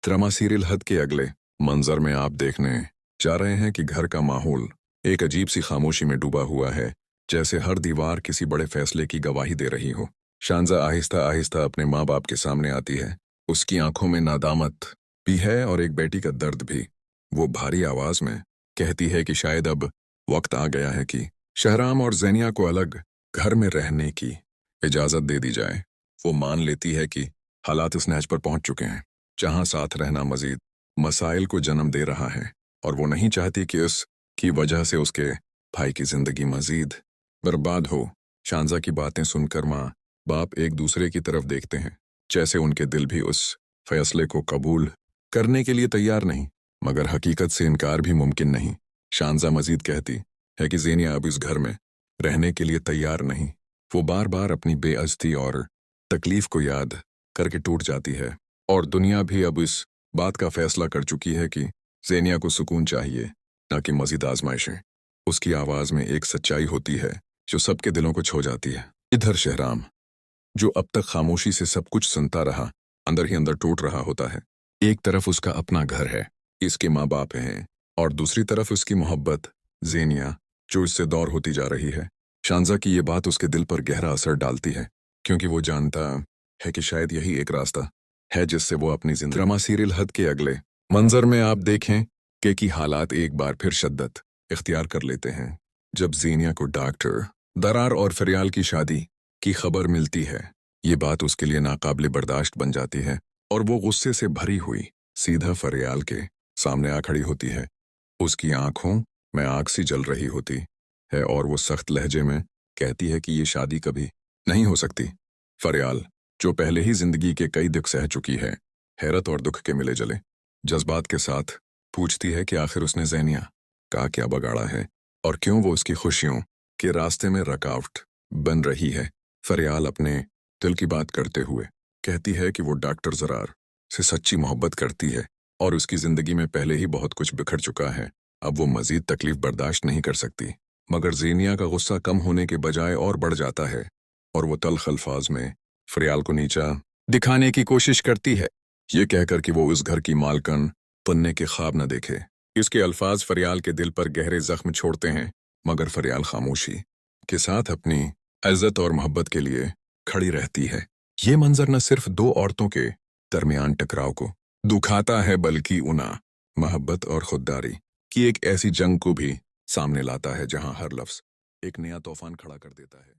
Drama serial हद के अगले मंजर में आप देखने जा रहे हैं कि घर का माहौल एक अजीब सी खामोशी में डूबा हुआ है, जैसे हर दीवार किसी बड़े फैसले की गवाही दे रही हो। शांजा आहिस्ता आहिस्ता अपने माँ बाप के सामने आती है। उसकी आंखों में नादामत भी है और एक बेटी का दर्द भी। वो भारी आवाज में कहती है कि शायद अब वक्त आ गया है कि शहराम और जैनिया को अलग घर में रहने की इजाजत दे दी जाए। वो मान लेती है कि हालात इस नहज पर पहुंच चुके हैं जहां साथ रहना मजीद मसाइल को जन्म दे रहा है, और वो नहीं चाहती कि उसकी वजह से उसके भाई की जिंदगी मजीद बर्बाद हो। शांजा की बातें सुनकर माँ बाप एक दूसरे की तरफ देखते हैं, जैसे उनके दिल भी उस फैसले को कबूल करने के लिए तैयार नहीं, मगर हकीकत से इनकार भी मुमकिन नहीं। शांजा मजीद कहती है कि ज़ेनिया अब इस घर में रहने के लिए तैयार नहीं। वो बार बार अपनी बेइज्जती और तकलीफ को याद करके टूट जाती है, और दुनिया भी अब इस बात का फैसला कर चुकी है कि ज़ेनिया को सुकून चाहिए, न कि मजीद आजमाइशें। उसकी आवाज़ में एक सच्चाई होती है जो सबके दिलों को छू जाती है। इधर शहराम, जो अब तक खामोशी से सब कुछ सुनता रहा, अंदर ही अंदर टूट रहा होता है। एक तरफ उसका अपना घर है, इसके माँ बाप हैं, और दूसरी तरफ उसकी मोहब्बत ज़ेनिया, जो इससे दौर होती जा रही है। शांजा की ये बात उसके दिल पर गहरा असर डालती है, क्योंकि वो जानता है कि शायद यही एक रास्ता है जिससे वो अपनी जिंदगी। ड्रामा सीरियल हद के अगले मंजर में आप देखें कि हालात एक बार फिर शिद्दत इख्तियार कर लेते हैं, जब ज़ेनिया को डॉक्टर दरार और फरियाल की शादी की खबर मिलती है। ये बात उसके लिए नाकाबिले बर्दाश्त बन जाती है, और वो गुस्से से भरी हुई सीधा फरियाल के सामने आ खड़ी होती है। उसकी आंखों में आग सी जल रही होती है, और वो सख्त लहजे में कहती है कि ये शादी कभी नहीं हो सकती। फरियाल, जो पहले ही जिंदगी के कई दुख सह चुकी है, हैरत और दुख के मिले जले जज्बात के साथ पूछती है कि आखिर उसने ज़ेनिया का क्या बगाड़ा है, और क्यों वो उसकी खुशियों के रास्ते में रुकावट बन रही है। फरियाल अपने दिल की बात करते हुए कहती है कि वो डॉक्टर ज़रार से सच्ची मोहब्बत करती है, और उसकी ज़िंदगी में पहले ही बहुत कुछ बिखर चुका है। अब वो मज़ीद तकलीफ बर्दाश्त नहीं कर सकती, मगर ज़ेनिया का गुस्सा कम होने के बजाय और बढ़ जाता है, और वो तल्ख अल्फाज में फरियाल को नीचा दिखाने की कोशिश करती है, ये कहकर कि वो उस घर की मालकन बनने के ख्वाब न देखे। इसके अल्फाज फरियाल के दिल पर गहरे जख्म छोड़ते हैं, मगर फरियाल खामोशी के साथ अपनी इज्जत और मोहब्बत के लिए खड़ी रहती है। ये मंजर न सिर्फ दो औरतों के दरमियान टकराव को दुखाता है, बल्कि उना मोहब्बत और खुददारी की एक ऐसी जंग को भी सामने लाता है, जहां हर लफ्ज एक नया तूफान खड़ा कर देता है।